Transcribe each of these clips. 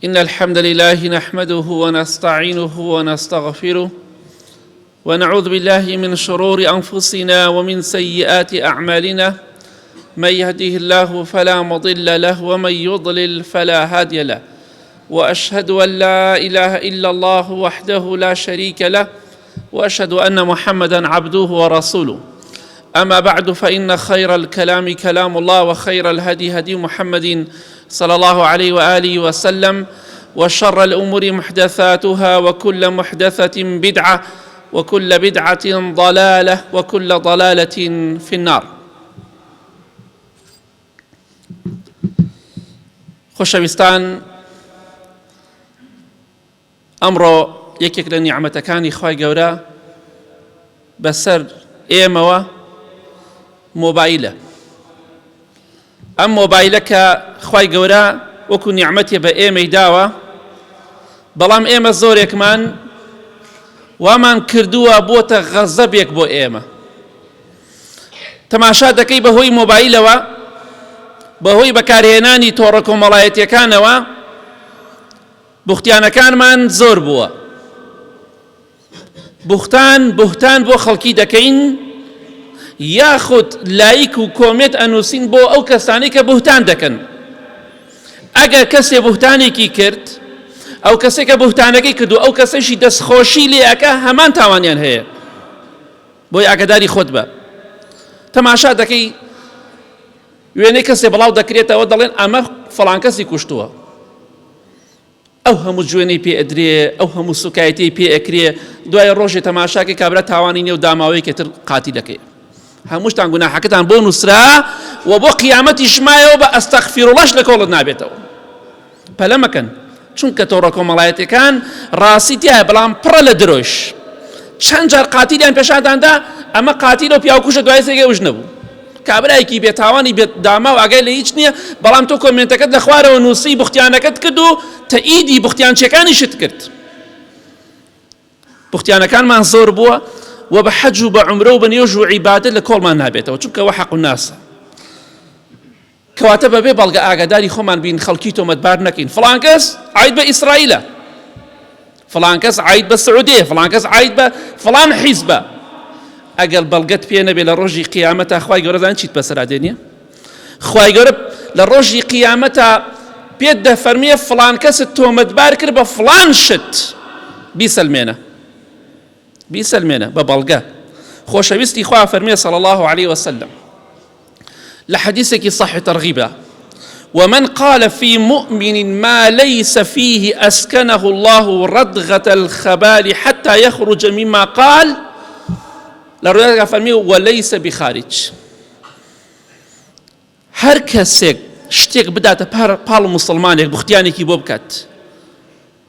إن الحمد لله نحمده ونستعينه ونستغفره ونعوذ بالله من شرور أنفسنا ومن سيئات أعمالنا. من يهده الله فلا مضل له ومن يضلل فلا هادي له، وأشهد أن لا إله إلا الله وحده لا شريك له، وأشهد أن محمدا عبده ورسوله. أما بعد، فإن خير الكلام كلام الله، وخير الهدي هدي محمد صلى الله عليه وآله وسلم، وشر الأمور محدثاتها، وكل محدثة بدعة، وكل بدعة ضلالة، وكل ضلالة في النار. خۆشەویستان، ئەمڕۆ یەکێک لە نیعمەتەکانی خوای گەورە بەسەر ئێمەوە مۆبایلە. ئەم مۆبایلە کە خوای گەورە وەکو نیعمەتێ بە ئێمەی داوە، بەڵام ئێمە زۆرێکمان وامان کردووە بۆتە غەزەبێک بۆ ئێمە. تەماشا دەکەی بەهۆی مۆبایلەوە، بەهۆی بەکارهێنانی تۆڕە کۆمەڵایەتیەکانەوە بوختیانەکانمان زۆر بووە. بوختان بۆ خەڵکی دەکەین، یاخود لایک و کۆمێت ئەنووسین بۆ ئەو کەسانی کە بوختان دەکەن. ئەگەر کەسێ بوختانێکی کرد، ئەو کەسێک کە بوختانەکەی کردو ئەو کەسەشی دەستخۆشی لێ ئەکا، هەمان تاوانیان هەیە. بۆی ئاگاداری خۆت بە. تەماشا دەکەی وێنەی کەسێ بڵاو دەکرێتەوە، دەڵێن ئەمە فەڵان کەسی کوشتووە. ئەو هەموو جوێنەی پێ ئەدرێ، ئەو هەموو سوکایەتی پێ ئەکرێ، دوای ڕۆژێ تەماشاکەی کابرا تاوانی نێو داماوەیەکی تر قاتیلەکەی. هەمووشتان گوناحەکەتان بۆ نووسرا و بۆ قیامەتی شمایەوە بە ئەستەغفیرڵڵاش لە کۆڵت نابێتەوە. پەلە مەکەن، چونکە تۆڕە کۆمەڵایەتیەکان ڕاستی تایە، بەڵام پڕە لە درۆش. چەند جار قاتیلیان پێشاداندا، ئەمە قاتیلە و پیاوکوشە دوای سێگەی وژ نەبوو. کابرایەکی بێتاوانی بێت داما و ئاگای لە هیچ نییە، بەڵام تۆ کۆمنتەکەت لە خوارەوە نووسی، بوختیانەکەت کرد و تەئیدی بوختیانچیەکانیشت کرد. بوختیانەکانمان زۆر بووە و بە حەج و بە عومرە و بە نوێژ و عیبادەت لە کۆڵمان نابێتەوە، چونکەوە حەق و ناسە. کەواتە بەبێ بەڵگە ئاگاداری خۆمان بین، خەڵکی تۆمەتبار نەکەین. فڵان کەس عاید بە ئیسرائیلە، فڵان کەس عاید بە سعودیە، فڵان کەس عاید بە فڵان حیزبە. ئەگەر بەڵگەت پێ نەبێ لە ڕۆژی قیامەتە، خوای گەورە زانین چیت بەسەرا دێنێ؟ خوای گەورە لە ڕۆژی قیامەتە پێت دەفەرمێ فڵان کەست تۆمەتبار کرد بە فڵان شت، بیسەلمێنە بە بەڵگە. خۆشەویستی خوا فەرمێ صلی الله عليه وسلم لە حەدیثێکی صحیح تەرغیبە: ومن قال في مؤمن ما ليس فيه أسكنه الله ردغة الخبال حتى يخرج مما قال. لەڕوێگە فەرمی وەلەیسە بخارج. هەر کەسێک شتێک بداتە پاڵ مسلمانێک، بوختیانێکی بۆ بکات،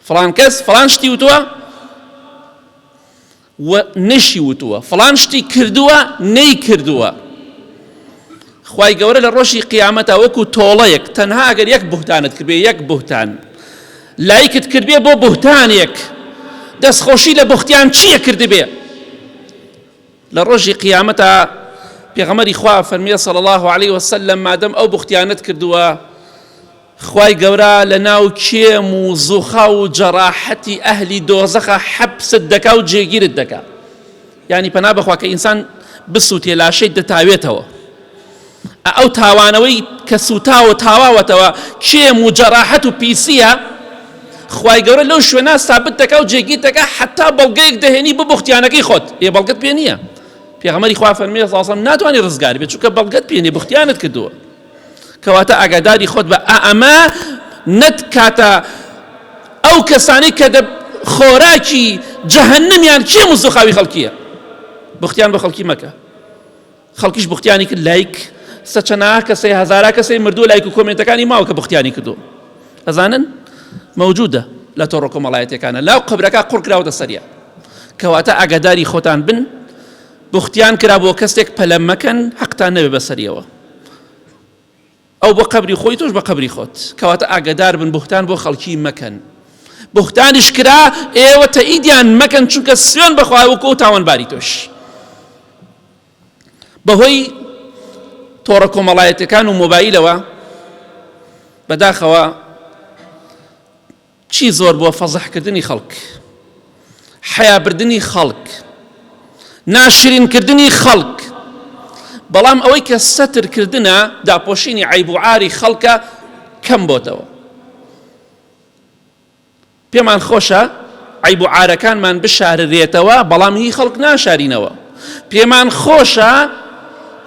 فڵان کەس فڵان شتی وتووە و نەشی وتووە، فڵان شتی کردووە نەی کردووە، خوای گەورە لە ڕۆژی قیامەتە وەکو تۆڵەیەک، تەنها ئەگەر یەک بوختانت کردبێ، یەک بوختان لایکت کردبێ بۆ بوختانێک، دەستخۆشی لە بوختیان چییە کردبێ، لە ڕۆژی قیامەتە پێغەمبەری خوا فەرمیە صلی الله عليه وسلم مادەم ئەو بوختیانت کردووە، خوای گەورە لە ناو کێم و زوخە و جەراحەتی ئەهلی دۆزەخە حەبست دەکا و جێگیرت دەکا. یعنی پەنا بخوا کە ئینسان بسووتێ لاشەی دەتاوێتەوە. ئەو تاوانەوەی کە سوتاوە تاواوەتەوە کێم و جەراحەت و پیسیە، خوای گەورە لەو شوێنە سابت دەکا و جێگیر دەکا حتا بەڵگەیەک دەهێنی بە بوختیانەکەی خۆت. بەڵگەت پێ نییە. پێغەمبەری خوا فەرمیێ ساسەم ناتوانێ ڕزگار بێت، چونکە بەڵگەت پێ نییە، بوختیانت کردووە. کەواتە ئاگاداری خۆت بە ئەمە نەتکاتە ئەو کەسانی کە خۆراکی جەهەنەمیان کێم و زوخاوی خەڵکیە. بوختیان بە خەڵکی مەکە. خەڵکیش بوختیانی کرد، لایک سەچەنا کەسەی هەزارا کەسەی مردووە لایک و کۆمنتەکانی ماوە کە بوختیانی کردو. ئەزانن موجودە لە تۆڕە کۆمەڵایەتیەکانە، لاو قەبرەکە قوڕ کراوەتە سەریە. کەواتە ئاگاداری خۆتان بن، بوختیان کرا بۆ کەسێک پەلە مەکەن، حەقتان نەبێ بەسەریەوە. ئەو بۆ قەبری خۆی، تۆش بە قەبری خۆت. کەواتە ئاگادار بن، بوختان بۆ خەڵکی مەکەن. بوختانیش کرا، ئێوە تەئیدیان مەکەن، چونکە سوێن بەخوا وەکو تاوانباری تۆش. بەهۆی تۆڕە کۆمەڵایەتیەکان و مۆبایلەوە بەداخەوە چی زۆر بووە؟ فەزەحکردنی خەڵک، حیابردنی خەڵک، ناشرینکردنی خەڵک. بەڵام ئەوەی کە سەترکردنە، داپۆشینی عیب و عاری خەڵکە کەم بۆتەوە. پێمان خۆشە عیب و عارەکانمان بشارێتەوە، بەڵام هی خەڵک ناشارینەوە. پێمان خۆشە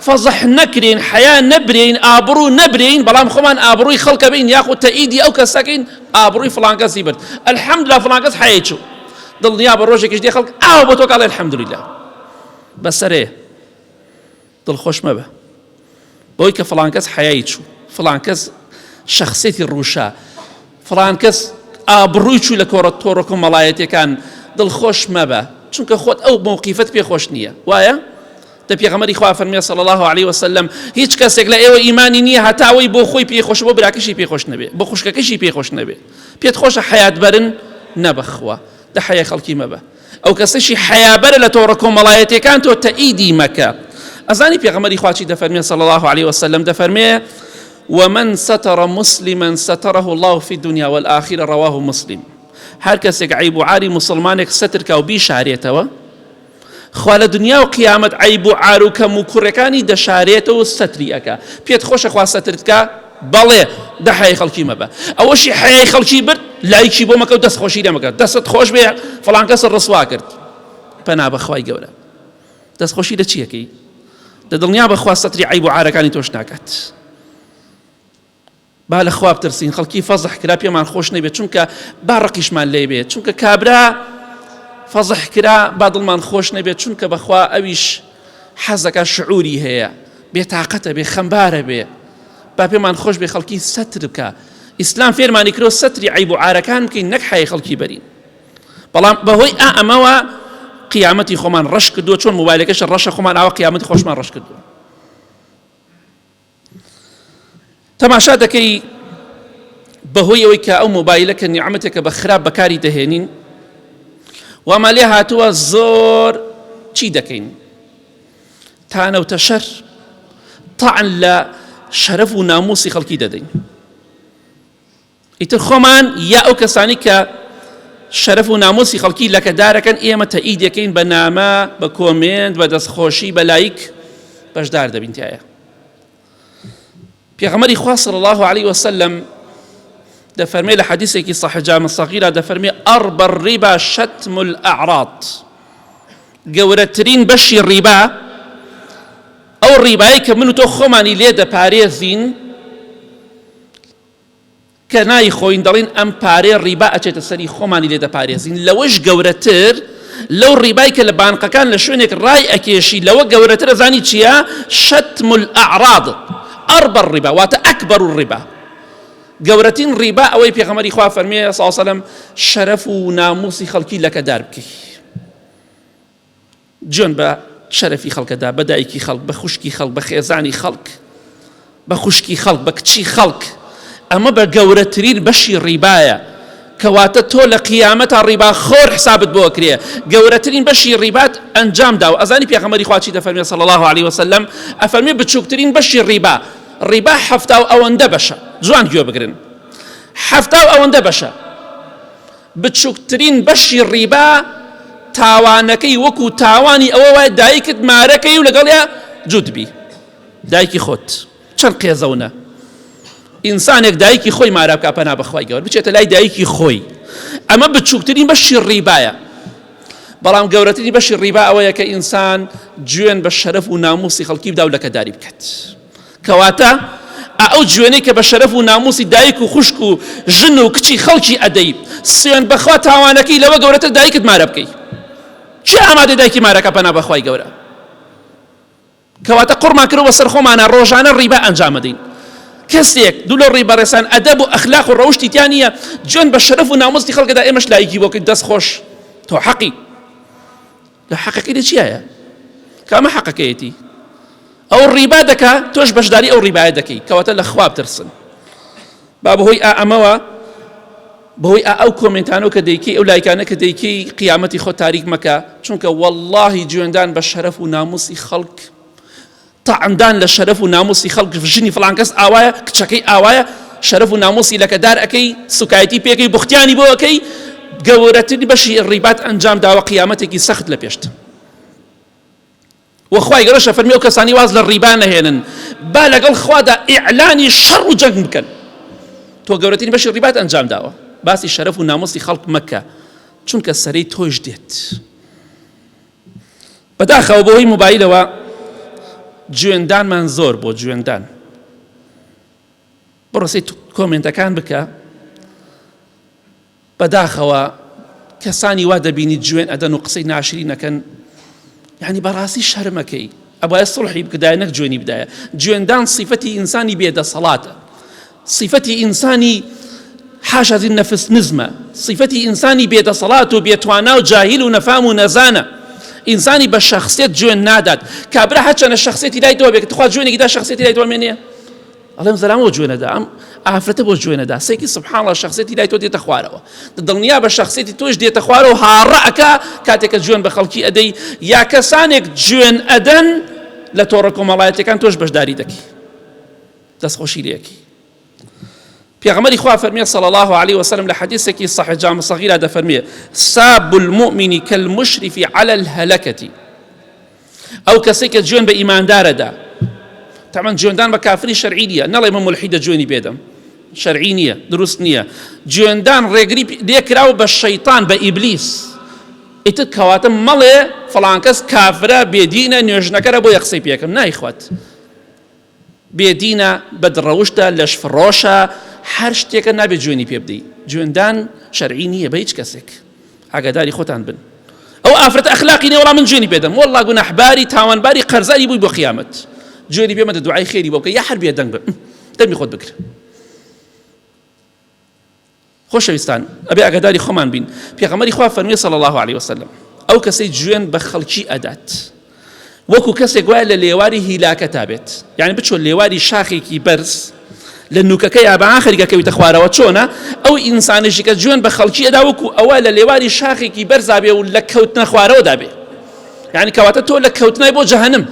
فەزەح نەکرین، حیا نەبرین، ئابڕوو نەبرین، بەڵام خۆمان ئابڕووی خەڵکە بین، یاخود تەئیدی ئەو کەسەکەین ئابڕووی فڵان کەسی برد. ئەلحەمدوللا فڵان کەس حەیە چوو، دڵنیا بە ڕۆژێکیش دێ خەڵک ئاو بۆ تۆ کاڵێ ئەلحەمدوللا. بەسەرێ دڵخۆش مەبە بۆی کە فڵان کەس حەیای چوو، فڵان کەس شەخسێتی ڕووشە، فڵان کەس ئابڕووی چوو لە تۆڕە کۆمەڵایەتیەکان. دڵخۆش مەبە، چونکە خۆت ئەو موقیفەت پێخۆش نییە، وایە؟ دە پێغەمبەری خوا فەرمێ صلی الله علیه وسلم هیچ کەسێک لە ئێوە ئیمانی نییە هەتا ئەوەی بۆ خۆی پێخۆش، بۆ براکەشی پێخۆش نەبێ، بۆ خوشکەکەشی پێخۆش نەبێ. پێت خۆشە حەیات بەرن نەبەخوا، دە حەیای خەڵکی مەبە. ئەو کەسەشی حەیابەرە لە تۆڕە کۆمەڵایەتیەکان تۆ تەئیدی مەکە. ئەزانی پێغەمبەری خوا چی دەفەرمێ صلی الله علیه وسلم؟ دەفەرمێ ومن ستر مسلما ستره الله في الدنيا والآخرة، رواه مسلم. هەر کەسێک عیب و عاری مسلمانێک سەترکە و بیشارێتەوە، خوا لە دنیا و قیامەت عیب و عار و کەم و کوڕەکانی دەشارێتەوە و سەتری ئەکا. پێت خۆشە خوا سەترتکە؟ بەڵێ، دە حەیای خەڵکی مەبە. ئەوەشی حەیای خەڵکی برد، لایکی بۆ مەکە و دەستخۆشی لێ مەکە. دەستت خۆش بێ فڵان کەست ڕسوا کرد، پەنا بەخوای گەورە، دەستخۆشی لە چیەکەی؟ دە دڵنیا بەخوا سەتری عیب و عارەکانی تۆش ناکات. با لە خوا بترسین، خەڵکی فەزح کرا پێمان خۆش نەبێت، چونکە با ڕقیشمان لێ بێت، چونکە کابرا فەزح کرا با دڵمان خۆش نەبێت، چونکە بەخوا ئەویش حەزەکە شعوری هەیە، بێتاقەتە بێ، خەمبارە بێ. با پێمان خۆش بێ خەڵکی سەتر بکە. ئیسلام فێرمانی کرۆ سەتری عیب و عارەکان بکەین، نەک حەیای خەڵکی بەرین. بەڵام بەهۆی ئەمەوە قیامەتی خۆمان ڕەش کردووە، چۆن مۆبایلەکەش ڕەشە خۆمان ئاوە قیامەتی خۆشمان ڕەش کردووە. تەماشا دەکەی بەهۆی ئەوەی کە ئەو مۆبایلەکە نیعمەتێکە بە خراپ بەکاری دەهێنین، وەما لێ هاتووە زۆر چی دەکەین؟ تانەوتە شەر، تەعن لە شەرەف و ناموسی خەڵکی دەدەین. ئیتر خۆمان یا ئەو کەسانی کە شەرەف و ناموسی خەڵکی لەکەدارەکەن ئێمە تەئیدەکەین بە نامە، بە کۆمێنت، بە دەستخۆشی، بە لایک بەشدار دەبین تایە. پێغەمبەری خوا صلی الله علیه وسلم دەفەرمێ لە حەدیثێکی صحیح جامع صغیرە، دەفەرمێ ئەربە الربا شتم الأعراض. گەورەترین بەشی ڕیبا ئەو ڕیبایی کە من و تۆ خۆمانی لێ دەپارێزین، کە نایخۆین دەڵێن ئەم پارێ ڕیبا ئەچێتە سەری خۆمانی لێ دەپارێزین. لەوەش گەورەتر لەو ڕیبای کە لە بانقەکان لە شوێنێک ڕای ئەکێشی، لەوە گەورەتر ئەزانی چییە؟ شتم الأعراض. أربى الربا واتە أكبر الربا. گەورەترین ڕیبا ئەوەی پێغەمبەری خوا فەرمێ صلی الله علیه وسلم شەرەف و ناموسی خەڵکی لەکەدار بکەی، جۆن بە شەرەفی خەڵکەدا، بە دایکی خەڵک، بە خوشکی خەڵک، بە خێزانی خەڵک، بە خوشکی خەڵک، بە کچی خەڵک. ئەمە بە گەورەترین بەشی ڕیبایە، کەواتە تۆ لە قیامەتە ڕیبا خۆر حسابت بۆ کرێ. گەورەترین بەشی ڕیبات ئەنجام داوە. ئەزانی پێغەمبەری خوا چی دەفەرمێ صلی الله علیه وسلم؟ ئەفەرمێ بچووکترین بەشی ڕیبا، ڕیبا حەفتا و ئەوەندە بەشە، جوان گوێ بگرن، حەفتا و ئەوەندە بەشە. بچووکترین بەشی ڕیبا تاوانەکەی وەکو تاوانی ئەوە وایە دایکت مارەکەی و لەگەڵیا جوودبی، دایکی خۆت. چەند قێزەونە ئینسانێک دایکی خۆی مارە بکە، پەنا بەخوای گەورە بچێتە لای دایکی خۆی. ئەمە بچووکترین بەشی ڕیبایە. بەڵام گەورەترین بەشی ڕیبا ئەوەیە کە ئینسان گوێن بە شەرەف و ناموسی خەڵکی بدا و لەکەداری بکات. کەواتە ئەو گوێنەی کە بە شەرەف و ناموسی دایک و خوشک و ژن و کچی خەڵکی ئەدەی، سوێن بەخوا تاوانەکەی لەوە گەورەتر دایکت مارە بکەی. چی ئامادە دایکی مارەکە، پەنا بەخوای گەورە؟ کەواتە قوڕمان کردەوە سەر خۆمانە ڕۆژانە ڕیبا ئەنجام بدەین. کەسێک دوو لە ڕیبا ڕێسان ئەدەب و ئەخلاق و ڕەوشتی تیان نییە، جوێن بە شەرەف و ناموسی خەڵکەدا ئێمەش لایکی بۆ کرد، دەست خۆش تۆ حەقی. لە حەقەکەی لە چیایە؟ کامە حەقەکەیەتی؟ ئەو ڕیبا دەکا، تۆش بەشداری ئەو ڕیبایە دەکەی، کەواتە لە خوا بترسن. با بەهۆی ئەمەوە، بەهۆی ئەو کۆمنتانەوە کە دەیکەی، ئەو لایکانە کە دەیکەی، قیامەتی خۆ تاریک مەکە، چونکە وەڵڵاهی گوێندان بە شەرەف و ناموسی خەڵک، تەعندان لە شەرەف و ناموسی خەڵک، ژنی فڵان کەس ئاوایە، کچەکەی ئاوایە، شەرەف و نامۆسی لەکەدار ئەەکەی سوکایەتی پێکەی بوختیانی بۆ ئەەکەی گەورەترین بەشی ڕیبات ئەنجام داوە قیامەتێکی سەخت لە پێشتە. وخوای گەورەش فەرمی ئەو کەسانی واز لە ڕیبا نەهێنن با لەگەڵ خوادا ئیعلانی شەڕ و جەنگ بکەن. تۆ گەورەترین بەشی ڕیبات ئەنجام داوە، باسی شەرەف و نامۆسی خەڵک مەکە چونکە سەرەی تۆش دێت. بەداخەوە بۆ هۆی موبایلەوە جوێندانمان زۆر بۆ جوێندان بڕۆسی کۆمنتەکان بکە. بەداخەوە کەسانی وا دەبینی جوێن ئەدەن و قسەی ناشرین نەکەن، یعنی بەڕاستی شەرمەکەی ئەبایە سڵحی بکدایە نەک جوێنی بدایە. جوێندان صیفەتی ئینسانی بێدەسەڵاتە، صیفەتی ئینسانی حاشا ذی النفس نزمە، صیفەتی ئینسانی بێدەسەڵات و بێتوانا و جاهیل و نەفام و نەزانە. ئینسانی بە شەخصیت جوێن نادات. کابرا هەرچەنە شەخصیەتی لای تۆ بێت خوا جوێنێکی دا شەخصیەتی لای تۆ مێنێ ئەڵێم زەرامەوە جوێنەدا، ئەم ئافرەتە بۆ جوێنەدا سێکی سبحان الله شەخصیەتی لای تۆ دێتە خوارەوە، دڵنیا بە شەخصیەتی تۆش دێتە خوارەوە و هاڕەکە کاتێکە جوێن بە خەڵکی ئەدەی یا کەسانێک جوێن ئەدەن لە تۆڕە کۆمەڵایەتەکان تۆش بەشداری دەکەی، دەستخۆشی لێکی. پێغەمبەری خوا فەرمیێ صلی الله عليه وسلم لە حەدیثێکی صحیح جامع صغیرە دەفەرمیێ ساب المؤمن كالمشرف على الهلكة. ئەو کەسێک کە جوێن بە ئیماندارەدا، طبعا جوێندان بە کافری شەرعی نییە، نەڵێ من مولحیدە جوێنی بێدەم، شەرعی نییە، دروست نییە. جوێندان ڕێگری لێکراوە بە شەیطان بە ئیبلیس. ئیتر کەواتە مەڵێ فڵان کەس کافرە بێدینە نوێژنەکەرە بۆ یە قسەی پێکەم، نایخوات. بێدینە بەدڕەوشتە لەش فڕۆشە هەر شتێکە نابێت جوێنی پێ بدەی. جوێندان شەرعی نییە بە هیچ کەسێک، ئاگاداری خۆتان بن. ئەو ئافرەتە ئەخلاقی نێ وەڵام من جوێنی پێدەم، وەڵڵا گونەحباری تاوانباری قەرزاری بووی بۆ قیامەت، جوێنی پێ مەدە دوعای خێری بۆ بکە یا هەر بێدەنگ بە دەمی خۆت بکرە. خۆشەویستان ئەبێ ئاگاداری خۆمان بین. پێغەمبەری خوا فەرمیێ صلی الله عليه وسلم ئەو کەسەی جوێن بە خەڵکی ئەدات وەکو کەسێک وایە لە لێواری هیلاکە تابێت، یعنی بچۆ لێواری شاخێکی بەرز لە نوکەکە یا بە خەریکەکەویتە خوارەوە چۆنە ئەو ئینسانێکی کە جوێن بە خەڵکی ئەدا وەکو ئەوە لە لێواری شاخێکی بەرزا بێ و لە کەوتنە خوارەوەدا بێ، یعنی کەواتە تۆ لە کەوتنای بۆ جەهەنم.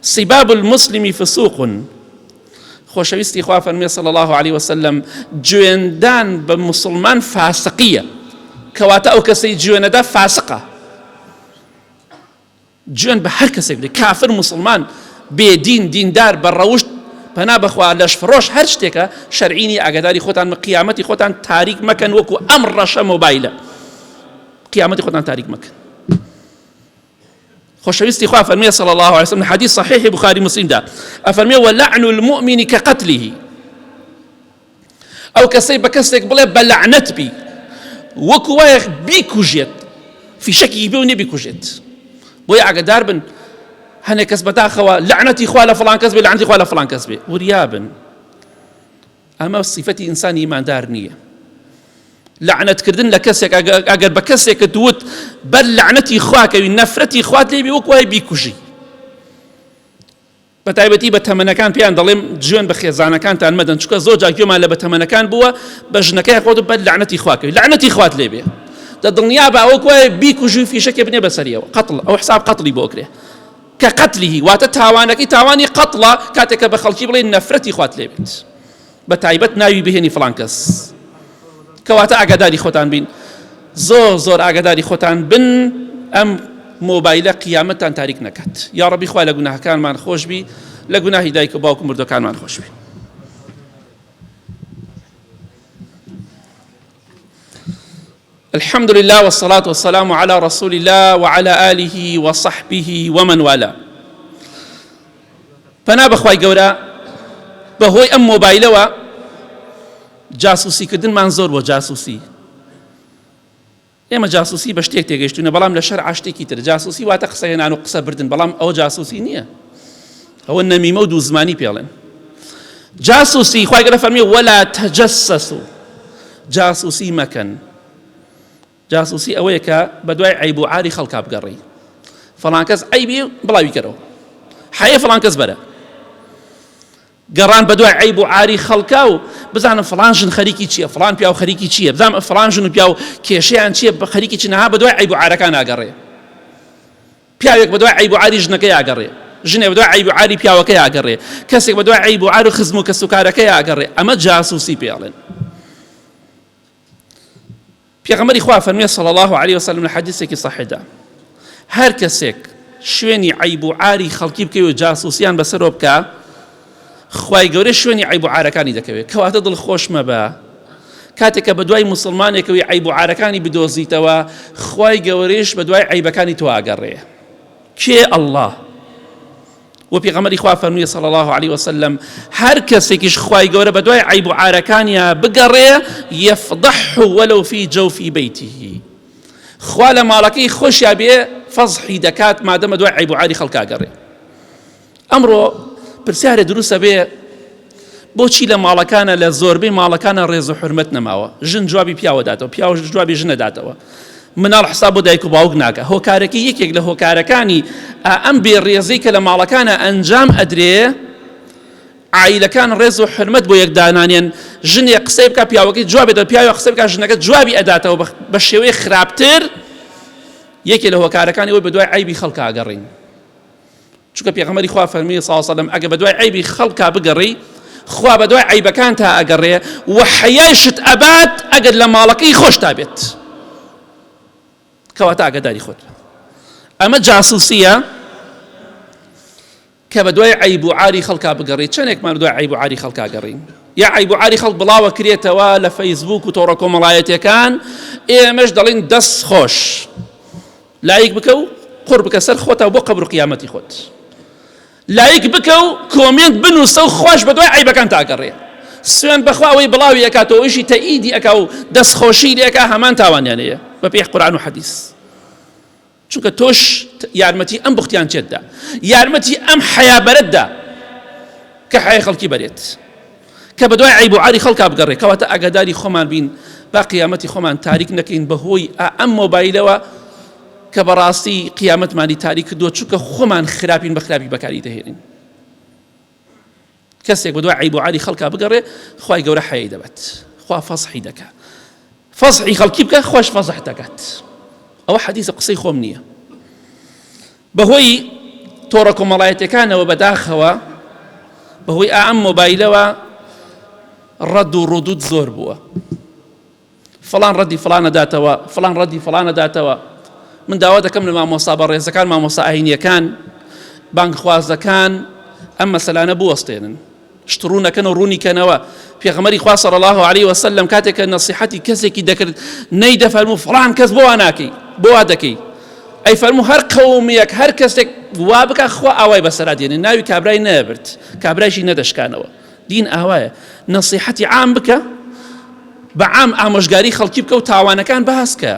سباب المسلم فسوق. خۆشەویستی خوا فەرمیێ صلی الله عليه وسلم جوێندان بە مسلمان فاسقیە، کەواتە ئەو کەسەی جوێنەدا فاسقە. جوێن بە هەر کەسێک بدەیت، کافر مسلمان بێدین دیندار بە ڕەوشت پەنا بەخوا لەش فڕۆش هەر شتێکە شەرعینی ئاگاداری خۆتان قیامەتی خۆتان تاریک مەکەن وەکو ئەم ڕەشە مۆبایلە، قیامەتی خۆتان تاریک مەکەن. خۆشەویستی خوا فەرمیێ صلی الله عليه وسلم حدیث صحیح بخاری مسلمدا ئەفەرمیێ ولعن المؤمن كقتله. ئەو کەسەی بە کەسێک بڵێ بە لەعنەت بی وەکو وایە بیکوژێت، فیشەکی بێ و نێ بیکوژێت. بۆیە ئاگادار بن هەنێک کەس بەداخەوە لەعنەتی خوا لە فڵان کەس بێ، لەعنەتی خوا لە فڵان کەس بێ، وریابن ئەمە صیفەتی ئینسانی ئیماندار نییە. لعنەتکردن لە کەسێک ئەگەر بە کەسێکە دووت بەر لعنەتی خواکەوی نەفرەتی خوات لێبی وەکو وای بیکوژی. بە تایبەتی بە تەمەنەکان پێیان دەڵێم جوێن بە خێزانەکانتان مەدەن، چونکە زۆر جا گوێمان لە بە تەمەنەکان بووە بە ژنەکەی خۆت بەر لعنەتی خواکەوی، لعنەتی خوات لێبێ دڵنیا بە وەکو وای بیکوژی فیشەکێ بنێ بەسەریەوە، قەتڵ ئەو حساب قەتڵی بۆ ئەکرێ کە قەتلیه، واتە تاوانەکەی تاوانی قەتڵە کاتێکە بە خەڵکی بڵێ نەفرەتی خوات لێبێت، بە تایبەت ناوی بهێنی فڵان کەس. کەواتە ئاگاداری خۆتان بین، زۆر زۆر ئاگاداری خۆتان بن، ئەم مۆبایلە قیامەتتان تاریک نەکات. یا ڕەبی خوا لە گوناهەکانمان خۆش بی، لە گوناهی دایک و باوک و مردەکانمان خۆش بی. الحمد لله والصلاة والسلام على رسول الله وعلى آله وصحبه ومن والاه. پەنا بەخوای گەورە بەهۆی ئەم مۆبایلەوە جاسوسی کردنمان زۆر بۆ جاسوسی. ئێمە جاسوسی بە شتێک تێگەیشتوونە، بەڵام لە شەرع شتێکی تر. جاسوسی واتە قسەهێنان و قسە بردن، بەڵام ئەوە جاسوسی نییە، ئەوە نەمیمە و دوو زمانی پێڵێن. جاسوسی خوای گەورە فەرمیێ وەلا تەجەسەسوا، جاسوسی مەکەن. جاسوسی ئەوەیە کە بە دوای عەیب و عاری خەڵکا بگەڕی، فەڵان کەس عەیبی بڵاوی کەرەوە، حەیە فڵان کەس بەرە، گەڕان بە دوای عەیب و عاری خەڵکا و بزانم فڵان ژن خەریکی چییە، فڵان پیا و خەریکی چییە، بزانم فڵان ژن و پیا و کێشەیان چییە، بە خەریکی چی نەها بە دوای عەیب و عارەکان ئاگەڕێ. پیاوێک بە دوای عەیب و عاری ژنەکەی ئاگەڕێ، ژنێ بە دوای عیب و عاری پیاوەکەی ئاگەڕێ، کەسێک بە دوای عیب و عار و خزم و کەس و کارەکەی ئاگەڕێ. ئەمە جاسووسی پێڵێن. پێغەمبەری خوا فەرمووی صلی الله علیه وسلم لە حەدیثێکی صەحیحدا هەر کەسێک شوێنی عیب و عاری خەڵکی بکەوێ و جاسووسیان بەسەرۆ بکە، خوای گەورە شوێنی عیب و عارەکانی دەکەوێت. کەواتە دڵخۆش مەبە کاتێک کە بە دوای موسڵمانێکەوەی عیب و عارەکانی بدۆزیتەوە، خوای گەورەش بە دوای عیبەکانی تۆ ئاگەڕێ. کێ؟ ئەڵڵاه. و پێغەمبەری خوا فەرمووی صلی الله علیه وسلم هەر کەسێکیش خوای گەورە بە دوای عیب و عارەکانیە بگەڕێ، یەفضحه ولو فی جوفی بەیته، خوا لە ماڵەکەی خۆشیا بێ فەزحی دەکات مادەمە دوای عیب و عاری خەڵک ئاگەڕێ. ئەمڕۆ پرسیارێ دروستە بێ بۆچی لە ماڵەکانە لە زۆربەی ماڵەکانە ڕێز و حورمەت نەماوە؟ ژن جوابی پیاوە داتەوە، پیاوە جوابی ژنە داتەوە، مناڵ حساب بۆ دایک و باوک ناکە. هۆکارەکە یەکێک لە هۆکارەکانی ئەم بێڕێزەی کە لە ماڵەکانە ئەنجام ئەدرێ، عائیلەکان ڕێز و حرمەت بۆ یەکدانانێن. ژنێ قسەی بکە پیاوەکەی جوابێت، پیاوە قسەی بکە ژنەکە جوابی ئەداتەوە بە شێوەیە خراپتر. یەکێ لە هۆکارەکانی ئەوەی بە دوای عیبی خەڵک ئاگەڕین. چونکە پێغەمبەری خوا فەرمووی صلی الله علیه وسلم ئەگە بە دوای عیبی خەڵکا بگەڕی، خوا بە دوای عیبەکان تا ئەگەڕێ و حەیایشت ئەبات ئەگەر لە ماڵەکەی خۆشتا بێت. کەواتە ئاگاداری خۆت. ئەمە جاسووسیە کە بە دوای عیب و عاری خەڵکا بگەڕی. چەندێکمان دوای عیب و عاری خەڵکا گەڕین، یا عیب و عاری خەڵک بڵاوە کرێتەوە لە فەیسبوک و تۆڕە کۆمەڵایەتیەکان، ئێمەش دەڵێن دەست خۆش، لایک بکە و قڕ بکە سەر خۆتە بۆ قەبر و قیامەتی خۆت، لایک بکە و کۆمنت بنووسە و خۆش بە دوای عیبەکان تاگەڕێ. سوێن بەخوا ئەوەی بڵاوی ئەکاتەوە، ئەویشی تەئیدی ئەکا و دەستخۆشی لێکا، هەمان تاوانیانەیە بە پێی قورئان و حەدیث. چونکە تۆش یارمەتی ئەم بوختیان چێتدا، یارمەتی ئەم حەیابەرەتدا کە حەیای خەڵکی بەرێت، کە بە دوای عیب و عاری خەڵکا بگەڕێ. کەواتە ئاگاداری خۆمان بین، با قیامەتی خۆمان تاریک نەکەین بەهۆی ئەم مۆبایلەوە کە بەڕاستی قیامەتمانی تاریک کردووە، چونکە خۆمان خراپین بە خراپی بەکاری دەهێنین. کەسێک بە دوای عیب و عاری خەڵکا بگەڕێ، خوای گەورە حەیای دەبێت، خوا فەزحی دەکات، فەزحی خەڵکی بکە، خۆش فەزح دەکات. ئەوە حەدیثە قسەی خۆم نییە. بەهۆی تۆڕە کۆمەڵایەتیەکانەوە بەداخەوە، بەهۆی ئەم مۆبایلەوە ڕەد و ڕودود زۆر بووە. فڵان ڕەدی فڵانە داتەوە، فڵان ڕەدی فڵانە داتەوە. من داوا دەکەم لە مامۆستا بەڕێزەکان، مامۆستا ئاینیەکان، بانگخوازەکان ئەم مەسەلانە بوەستێنن، شتڕوونەکەن و ڕوونیکەنەوە. پێغەمبەری خوا صلی الله علیه وسلم کاتێک کە نەسیحەتی کەسێکی دەکرد، نەی دەفەرموو فڵان کەس بۆ وا ناکەی، بۆ وا دەکەی، ئەی فەرموو هەر قەومێک هەر کەسێک وا بکە، خوا ئاوای بەسەرا دێنێ، ناوی کابرای نەبرد، کابرایشی نەدەشکانەوە. دین ئاوایە، نەسیحەتی عام بکە، بە عام ئامۆژگاری خەڵکی بکە و تاوانەکان بەهەسکە.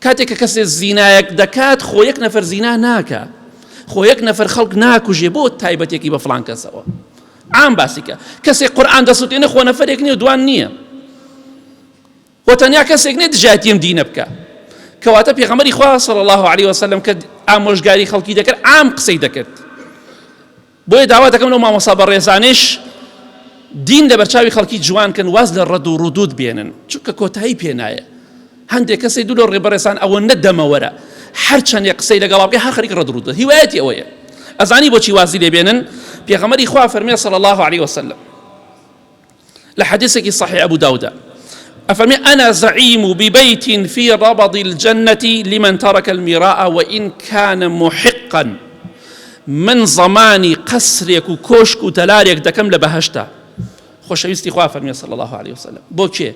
کاتێک کە کەسێک زینایەک دەکات، خۆ یەک نەفەر زینا ناکە، خۆ یەک نەفەر خەڵک ناکوژێ بۆ تایبەتێکی بە فڵان کەسەوە. عام باسیکە. کەسێک قورئان دەسووتێنێ، خۆ نەفەرێک نییە و دوان نییە، و تەنیا کەسێک نێ دژایەتیم دینە بکە. کەواتە پێغەمبەری خوا صلی الله علیه وسلم کە ئامۆژگاری خەڵکی دەکرد، عام قسەی دەکرد. بۆیە داوا دەکەم لەو مامۆستا بەڕێزانش دین لە بەرچاوی خەڵکی جوانکن، واز لە ڕەد و ڕودود بێنن، چونکە کۆتایی پێ نایە. هەندێک کەسەی دوو لە ڕێبەڕێزان ئەوە نەدەمەوەرە، هەر چەندێک قسەی لەگەڵا بکە، هەر خەریک ڕەد و ڕودە، هیوایەتی ئەوەیە. ئەزانی بۆچی وازی لێبێنن؟ پێغەمبەری خوا فەرمووی صلی الله علیه وسلم لە حەدیثێکی صحیح ئەبوو داوودە، أفرمي أنا زعيم ببيت في ربض الجنة لمن ترك المراء وإن كان محقا. من زماني قصرك وكوشك وتلاريك دكم لبهشتا. خوشويستي خواه فرمي صلى الله عليه وسلم. بوكي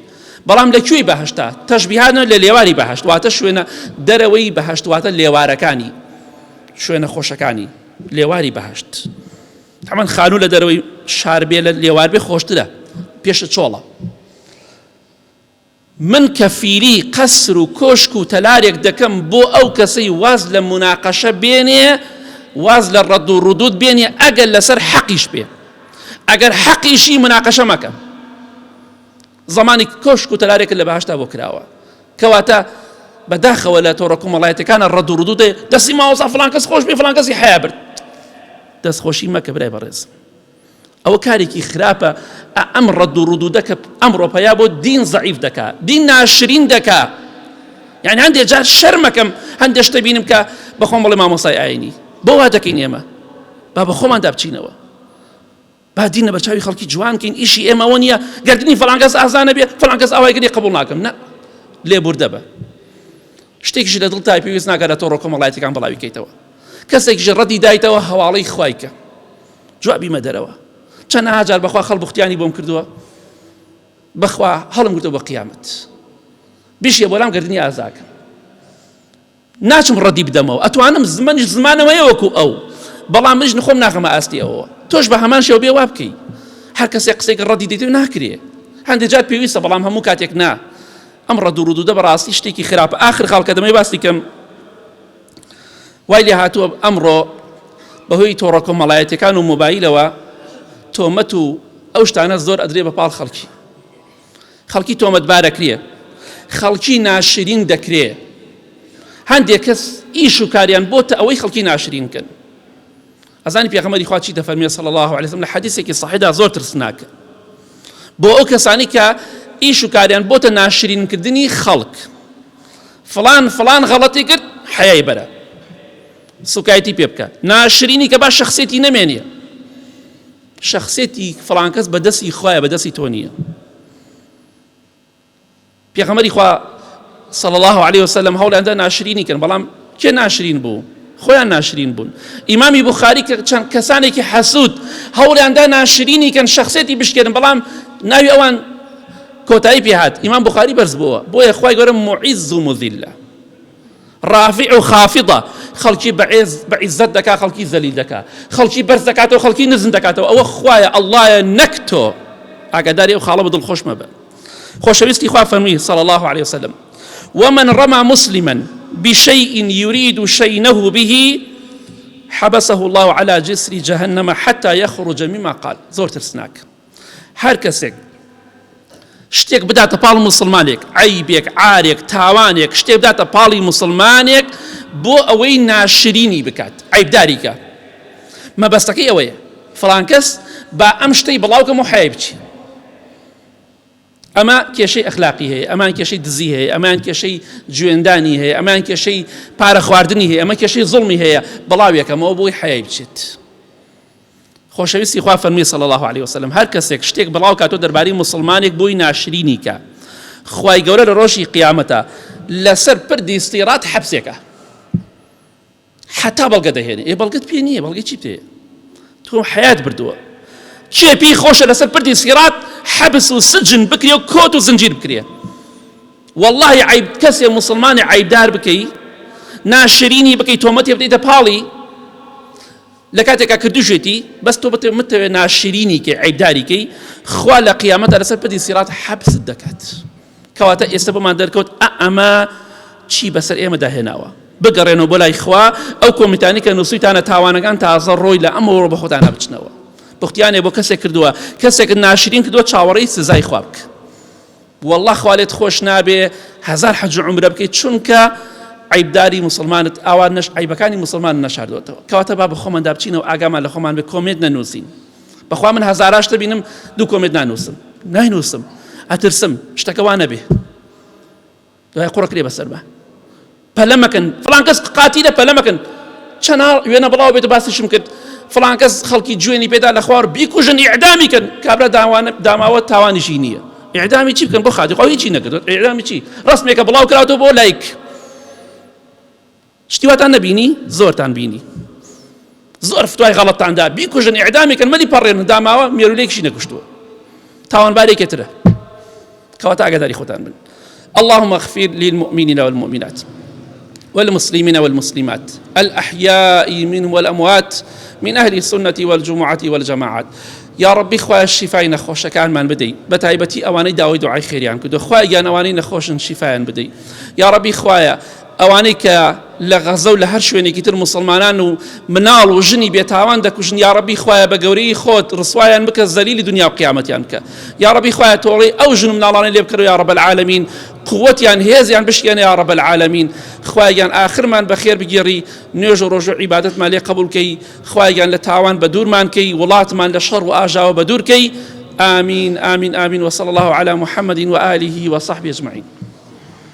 بەڵام لەکوێی بەهەشتا؟ تەشبیهانە لە لێواری بەهەشت، واتە شوێنە دەرەوەی بەهەشت، واتە لێوارەکانی، شوێنە خۆشەکانی لێواری بەهەشت. هەمان خانوو لە دەرەوەی شار بێ لە لێوار بێ خۆشترە، پێشە چۆڵە. من کەفیری قەسر و کۆشک و تەلارێک دەکەم بۆ ئەو کەسەی واز لە مناقەشە بێنێ، واز لە ڕەد و ڕودود بێنێ، ئەگەر لەسەر حەقیش بێ، ئەگەر حەقیشی مناقەشە مەکەم. زمانی کۆشک و تەلارێک لە بەهەشتا بۆ کراوە. کەواتە بەداخەوە لە تۆڕە کۆمەڵایەتیەکانە ڕەد و ڕودودێ، دەستی ماوەسا فڵان کەس خۆش بێ، فڵان کەسی حیا برد. دەستخۆشی مەکە برای بەڕێز، ئەوە کارێکی خراپە. ئەم ڕەد و ڕودودە کە ئەمڕۆ پەیا بۆ دین زەعیف دەکات، دین ناشرین دەکات. یعنی هەندێک جار شەرمەکەم هەندێک شتە بینم کە بەخۆم بڵێ مامۆسای ئاینی بۆ وا دەکەین ئێمە با بە خۆماندا بچینەوە با دینە بە چاوی خەڵکی جوانکەین ئیشی ئێمەوە نییە گەردنی فڵان کەس ئازانە بێ فڵان کەس ئاوای گەری قبوڵ ناکەم نە لێبوردە بە شتێکیش لە دڵتای پێویست ناکات تۆ ڕۆکۆمەڵایەتەکان بەڵاوی بکەیتەوە کەسێکیش ڕەتی دایتەوە هەواڵەی خوایکە جوابی مەدەرەوە چەند ئاجار بەخوا خەڵ بوختیانی بۆم کردووە بەخوا هەڵم گرتەوە بە قیامەت بیشیە بۆلام گەردنی ئازاکەم ناچم ڕەدی بدەمەوە ئەتوانم زمانەوەیە وەکو ئەو بەڵام منیش نخۆم ناخەمە ئاستی ئەوەوە تۆش بە هەمان شێوە بێ وا بکەی هەر کەسێک قسێک ڕەدی دەیتێ ناکرێ هەندێک جات پێویستە بەڵام هەموو کاتێک نا ئەم ڕەد و ڕوودە بەڕاستی شتێکی خراپە ئاخر خاڵکە دەمەی باسی کەم وای لێ هاتووە ئەمڕۆ بەهۆی تۆڕە کۆمەڵایەتیەکان و مۆبایلەوە تۆمەت و ئەو شتانە زۆر ئەدرێ بە پاڵ خەڵکی تۆمەتبار دەکرێ خەڵکی ناشرین دەکرێ هەندێک کەس ئیش و کاریان بۆتە ئەوەی خەڵکی ناشرین کەن ئەزانی پێغەمبەری خوا چی دەفەرمێ صلی الله علیه وسلم لە حەدیثێکی صحیحدا زۆر ترسناکە بۆ ئەو کەسانی کە ئیش و کاریان بۆتە ناشرینکردنی خەڵک فلان غەڵەتی کرد حەیای بەرە سوکایەتی پێ بکە ناشرینی کە با شەخسێتی نەمێنێ شەخسێتی فلان کەس بەدەستی خوایە بەدەستی تۆ نییە پێغەمبەری خوا صلی الله عليه وسلم هەوڵیاندا ناشرینی کردن بەڵام کێ ناشرین بوو خۆیان ناشرین بوون ئیمامی بوخاری چەند کەسانێکی حەسوود هەوڵیاندا ناشرینی کردن شەخسێتی بشکێنن بەڵام ناوی ئەوان کۆتایی پێهات ئیمام بوخاری بەرز بووە بۆیە خوای گەورە معیز و مذلە رافع و خافضە خەڵکی بەعیزەت دەکا خەڵکی زەلیل دەکا خەڵکی بەرز دەکاتەوە خەڵکی نزم دەکاتەوە ئەوە خوایە ئەڵڵایە نەک تۆ ئاگاداری ئەو خاڵە بە دڵخۆش مەبە خۆشەویستی خوا فەرمووی صلی الله عليه وسلم ومن رمى مسلما بشيء يريد شينه به حبسه الله على جسر جهنم حتى يخرج مما قال زۆر ترسناک هەر کەسێک شتێک بداتە پاڵ مسلمانێک عیبێک عارێک تاوانێک شتێک بداتە پاڵی مسلمانێک بۆ ئەوەی ناشرینی بکات عیبداریکە مەبەستەکەی ئەوەیە فڵان کەس با ئەم شتەی بڵاوکەم و حەیە بچی ئەمە کێشەی ئەخلاقی هەیە ئەمان کێشەی دزی هەیە ئەمان کێشەی گوێندانی هەیە ئەمان کێشەی پارە خواردنی هەیە ئەمە کێشەی زوڵمی هەیە بڵاوێکەمەوە بۆی حەیە بچێت خۆشەویستی خوا فەرمووی صلی الله عليه وسلم هەر کەسێک شتێک بڵاو کاتۆ دەربارەی مسلمانێک بۆی ناشرینی کە خوای گەورە لە ڕۆژی قیامەتە لەسەر پردی استیرات حەبسێکە حتا بەڵگە دەهێنێ بەڵگەت پێ نییە بەڵگەی چی پێ تۆ حەیات بردووە چێ پێی خۆشە لەسەر پردی استیرات حەبس و سجن بکرێ و کۆت و زنجیر بکرێ والله عیب کەسێ مسلمانی عیبدار بکەی ناشرینی بکەی تۆمەتی بدەیتە پاڵی لە کاتێکا کردوژێتی بەس تۆ بتەوێ ناشرینی کە عیبداری کەی خوا لە قیامەتە لەسەر پردی استیرات حەبست دەکات کەواتە ئێستا بۆمان دەرکەوت ئەمە چی بەسەر ئێمەدا هێناوە بگەڕێنەوە بۆ لای خوا ئەو کۆمیتانی کە نووسیتانە تاوانەکان تازە ڕۆی لە ئەمەوە بە خۆتانە بچنەوە بختیانێ بۆ کەسێک کردووە کەسێک ناشرین کردووە چاوەڕێی سزای خوا بکە والله خوالێت خۆش نابێ هەزار حەج و عومرە بکەیت چونکە عیبداری مسلمانت ئاوان نەش عیبەکانی مسلمان نەشاردوێتەوە کەواتە با بە خۆماندا بچینەوە ئاگامان لە خۆمان بێ کۆمێت نەنووسین بەخوا من هەزاراش دەبینم دوو کۆمێت ناینووسم ئەترسم شتەکە وا نەبێ دوای قوڕە کرێ بەسەر بە پەلە مەکەن فڵان کەس قاتیلە پەلە مەکەن چەند وێنە بڵاو بێت باسیشم کرد فڵان کەس خەڵکی جوێنی پێدا لە خوار بیکوژن ئیعدامی کەن کابرا داماوە تاوانیشی نییە ئیعدامی چی بکەن بۆ خاتی خۆی هیچی نەکردوت ئیعدامی چی ڕسمێکە بڵاو کراوەوە بۆ لایک شتیواتان نەبینی زۆرتان بینی زۆر فتوای غەڵەتتاندا بیکوژن ئیعدامی کەن مەلی پەڕێن داماوە مێرولەیەکیشی نەکوشتووە تاوانبارێکێترە کەواتە ئاگاداری خۆتان بن اللهم اغفر للمؤمنين والمؤمنات والمسلمين والمسلمات الأحياء منهم والأموات من أهل السنة والجمعة والجماعات يا ربي خواه الشفاء نخوش كان من بدي بتايبتي أواني داوي دعاء خيريان كدو خواه جان أواني نخوش شفاء بدي يا ربي خواه ئەوانەی کە لە غەزە و لە هەر شوێنێکی تر مسلمانان و مناڵ و ژنی بێتاوان دەکوژن یا ڕەبی خوایە بە گەورەی خۆت ڕسوایان بکە زەلیلی دنیا و قیامەتیان بکە یا ڕەبی خوایە تۆڵی ئەو ژن و مناڵانەی لێ بکەرەوە یا ڕەب العالەمین قووەتیان هێزیان بشکێنە یا ڕەب العالەمین خوایان ئاخرمان بەخێر بگێڕی نوێژ و ڕۆژ و عیبادەتمان لێ قبول کەی خوایان لە تاوان بە دوورمان کەی وڵاتمان لە شەڕ و ئاژاوە بە دوور کەی آمين آمين آمين وصلى الله على محمد وآله وصحبه أجمعين